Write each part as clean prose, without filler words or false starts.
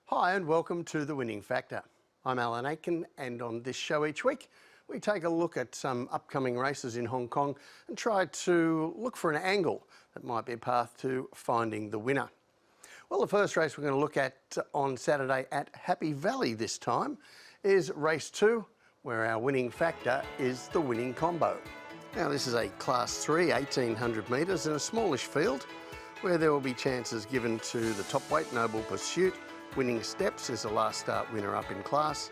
Hi and welcome to The Winning Factor. I'm Alan Aitken, and on this show each week we take a look at some upcoming races in Hong Kong and try to look for an angle that might be a path to finding the winner. Well, the first race we're going to look at on Saturday at Happy Valley this time is race 2, where our winning factor is the winning combo. Now this is a Class 3 1800 metres in a smallish field where there will be chances given to the top weight Noble Pursuit. Winning Steps is a last start winner up in class.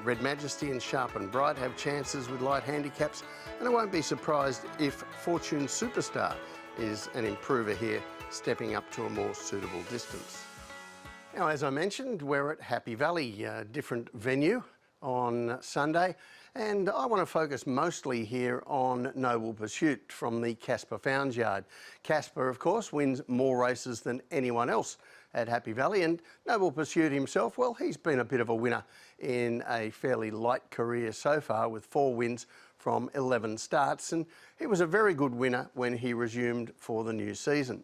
Red Majesty and Sharp and Bright have chances with light handicaps, and I won't be surprised if Fortune Superstar is an improver here, stepping up to a more suitable distance. Now, as I mentioned, we're at Happy Valley, a different venue on Sunday, and I want to focus mostly here on Noble Pursuit from the Casper Founds Yard. Casper, of course, wins more races than anyone else at Happy Valley, and Noble Pursuit himself, well, he's been a bit of a winner in a fairly light career so far with 4 wins from 11 starts, and he was a very good winner when he resumed for the new season.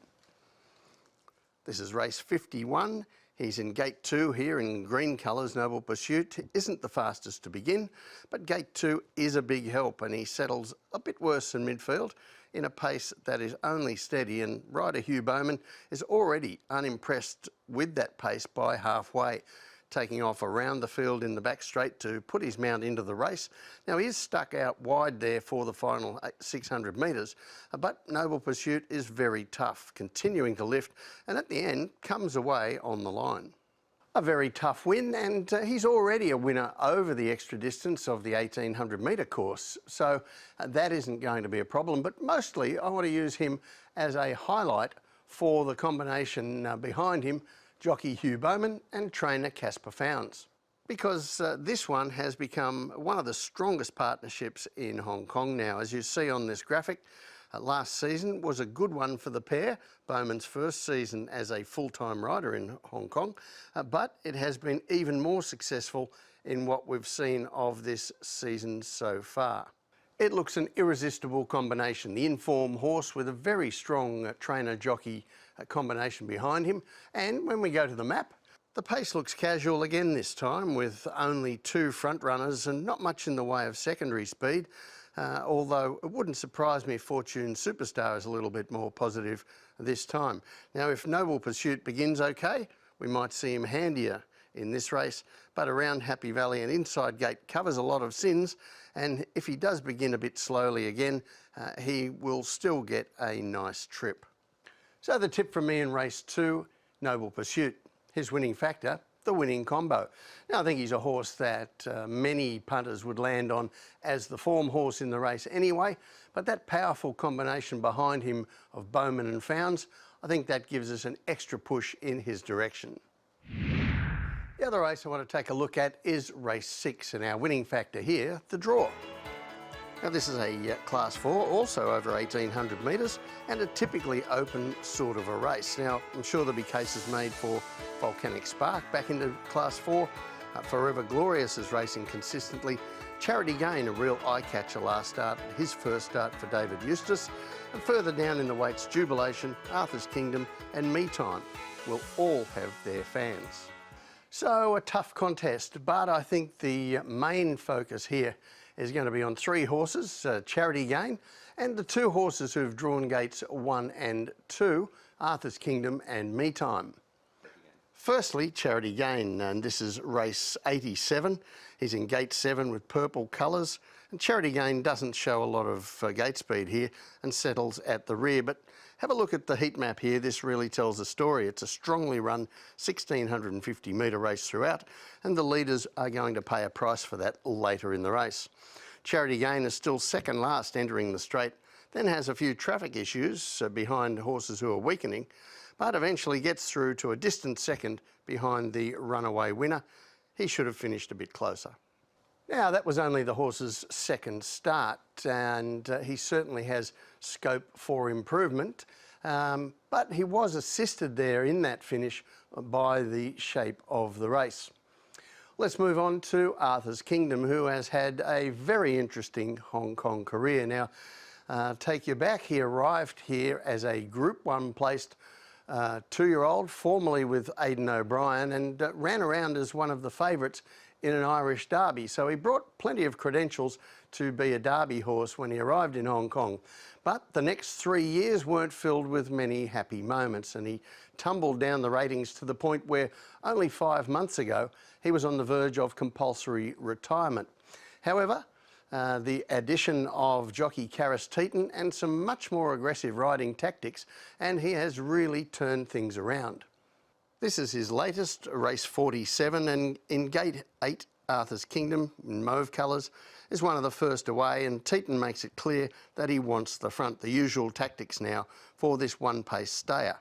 This is race 51. He's in gate 2 here in green colours. Noble Pursuit isn't the fastest to begin, but gate 2 is a big help, and he settles a bit worse in midfield in a pace that is only steady, and rider Hugh Bowman is already unimpressed with that pace by halfway, taking off around the field in the back straight to put his mount into the race. Now he is stuck out wide there for the final 600 metres, but Noble Pursuit is very tough, continuing to lift, and at the end comes away on the line. A very tough win, and he's already a winner over the extra distance of the 1800 metre course, so that isn't going to be a problem, but mostly I want to use him as a highlight for the combination behind him, jockey Hugh Bowman and trainer Casper Founds, because this one has become one of the strongest partnerships in Hong Kong now. As you see on this graphic, last season was a good one for the pair, Bowman's first season as a full-time rider in Hong Kong, but it has been even more successful in what we've seen of this season so far. It looks an irresistible combination, the in-form horse with a very strong trainer-jockey combination behind him, and when we go to the map, the pace looks casual again this time, with only 2 front runners and not much in the way of secondary speed. Although it wouldn't surprise me if Fortune Superstar is a little bit more positive this time. Now, if Noble Pursuit begins okay, we might see him handier in this race, but around Happy Valley and inside gate covers a lot of sins, and if he does begin a bit slowly again, he will still get a nice trip. So the tip from me in race 2, Noble Pursuit, his winning factor, the winning combo. Now, I think he's a horse that many punters would land on as the form horse in the race anyway, but that powerful combination behind him of Bowman and Founds, I think that gives us an extra push in his direction. The other race I want to take a look at is race 6, and our winning factor here, the draw. Now this is a Class 4, also over 1800 metres, and a typically open sort of a race. Now, I'm sure there'll be cases made for Volcanic Spark back into Class 4. Forever Glorious is racing consistently. Charity Gain, a real eye-catcher last start, his first start for David Eustace. And further down in the weights, Jubilation, Arthur's Kingdom and Me Time will all have their fans. So a tough contest, but I think the main focus here is going to be on 3 horses, Charity Gain, and the 2 horses who've drawn gates 1 and 2, Arthur's Kingdom and Me Time. Firstly, Charity Gain, and this is race 87. He's in gate 7 with purple colours, and Charity Gain doesn't show a lot of gate speed here and settles at the rear, but have a look at the heat map here. This really tells a story. It's a strongly run 1650 metre race throughout, and the leaders are going to pay a price for that later in the race. Charity Gain is still second last entering the straight, then has a few traffic issues behind horses who are weakening, but eventually gets through to a distant second behind the runaway winner. He should have finished a bit closer. Now, that was only the horse's second start, and he certainly has scope for improvement, but he was assisted there in that finish by the shape of the race. Let's move on to Arthur's Kingdom, who has had a very interesting Hong Kong career. Now, take you back, he arrived here as a Group 1 placed 2-year-old, formerly with Aidan O'Brien, and ran around as one of the favourites in an Irish derby. So he brought plenty of credentials to be a derby horse when he arrived in Hong Kong. But the next 3 years weren't filled with many happy moments, and he tumbled down the ratings to the point where only 5 months ago he was on the verge of compulsory retirement. However, the addition of jockey Karis Teeton and some much more aggressive riding tactics, and he has really turned things around. This is his latest, race 47, and in gate 8, Arthur's Kingdom, in mauve colours, is one of the first away, and Teeton makes it clear that he wants the front, the usual tactics now for this one-pace stayer.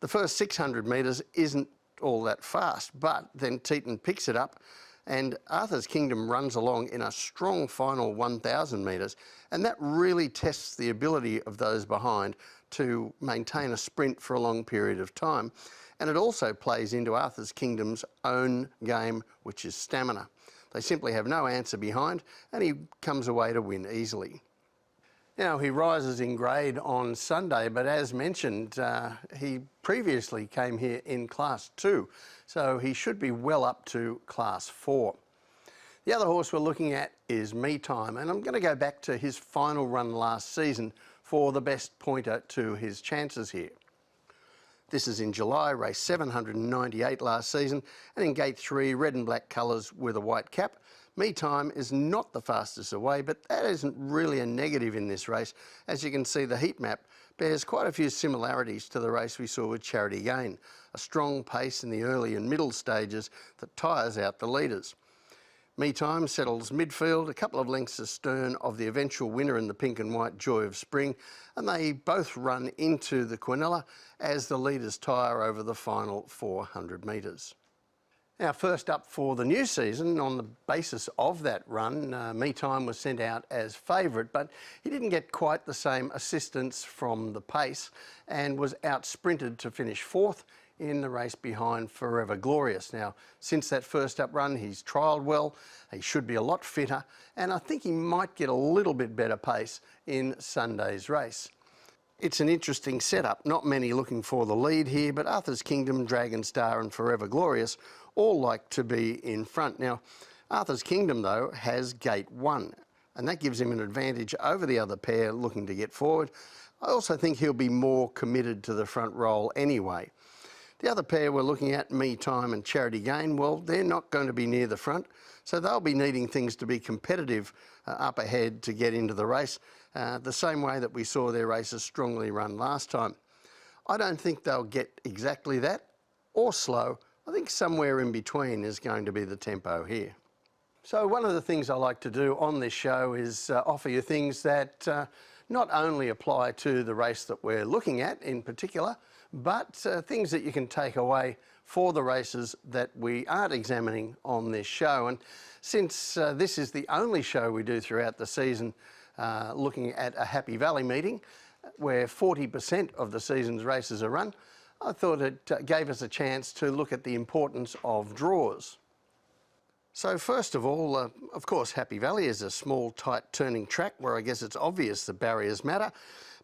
The first 600 metres isn't all that fast, but then Teeton picks it up and Arthur's Kingdom runs along in a strong final 1,000 metres, and that really tests the ability of those behind to maintain a sprint for a long period of time. And it also plays into Arthur's Kingdom's own game, which is stamina. They simply have no answer behind, and he comes away to win easily. Now, he rises in grade on Sunday, but as mentioned, he previously came here in Class 2, so he should be well up to Class 4. The other horse we're looking at is Me Time, and I'm going to go back to his final run last season for the best pointer to his chances here. This is in July, race 798 last season, and in gate 3, red and black colours with a white cap. Me Time is not the fastest away, but that isn't really a negative in this race. As you can see, the heat map bears quite a few similarities to the race we saw with Charity Gain. A strong pace in the early and middle stages that tires out the leaders. Me Time settles midfield, a couple of lengths astern of the eventual winner in the pink and white Joy of Spring, and they both run into the Quinella as the leaders tire over the final 400 metres. Now, first up for the new season, on the basis of that run, Me Time was sent out as favourite, but he didn't get quite the same assistance from the pace and was out-sprinted to finish 4th in the race behind Forever Glorious. Now, since that first up run, he's trialled well, he should be a lot fitter, and I think he might get a little bit better pace in Sunday's race. It's an interesting setup, not many looking for the lead here, but Arthur's Kingdom, Dragon Star and Forever Glorious all like to be in front. Now, Arthur's Kingdom, though, has gate 1, and that gives him an advantage over the other pair looking to get forward. I also think he'll be more committed to the front roll anyway. The other pair we're looking at, Me Time and Charity Gain, well, they're not going to be near the front, so they'll be needing things to be competitive up ahead to get into the race, the same way that we saw their races strongly run last time. I don't think they'll get exactly that, or slow. I think somewhere in between is going to be the tempo here. So one of the things I like to do on this show is offer you things that not only apply to the race that we're looking at in particular, but things that you can take away for the races that we aren't examining on this show. And since this is the only show we do throughout the season looking at a Happy Valley meeting, where 40% of the season's races are run, I thought it gave us a chance to look at the importance of draws. So first of all, of course, Happy Valley is a small, tight turning track where I guess it's obvious the barriers matter,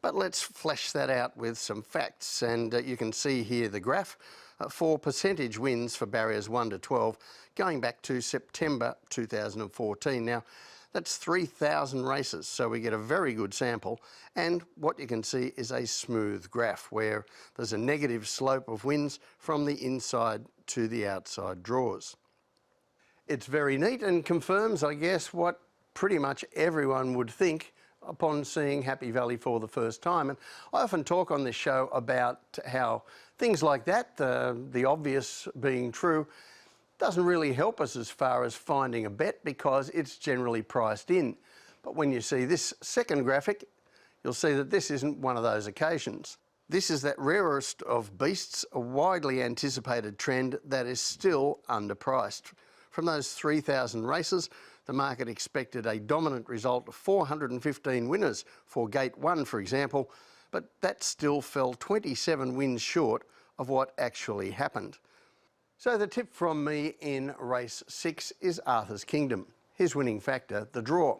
but let's flesh that out with some facts. And you can see here the graph for percentage wins for barriers 1 to 12 going back to September 2014. Now, that's 3,000 races, so we get a very good sample, and what you can see is a smooth graph where there's a negative slope of wins from the inside to the outside draws. It's very neat and confirms, I guess, what pretty much everyone would think upon seeing Happy Valley for the first time. And I often talk on this show about how things like that, the obvious being true, doesn't really help us as far as finding a bet because it's generally priced in. But when you see this second graphic, you'll see that this isn't one of those occasions. This is that rarest of beasts, a widely anticipated trend that is still underpriced. From those 3,000 races, the market expected a dominant result of 415 winners for Gate 1, for example, but that still fell 27 wins short of what actually happened. So the tip from me in race 6 is Arthur's Kingdom. His winning factor, the draw.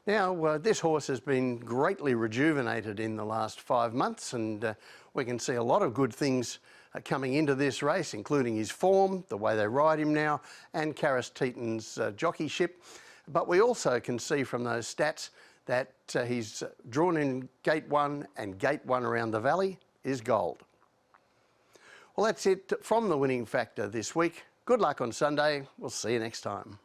Now, this horse has been greatly rejuvenated in the last 5 months, and we can see a lot of good things coming into this race, including his form, the way they ride him now, and Karis Teeton's jockeyship. But we also can see from those stats that he's drawn in gate 1, and gate 1 around the valley is gold. Well, that's it from the Winning Factor this week. Good luck on Sunday. We'll see you next time.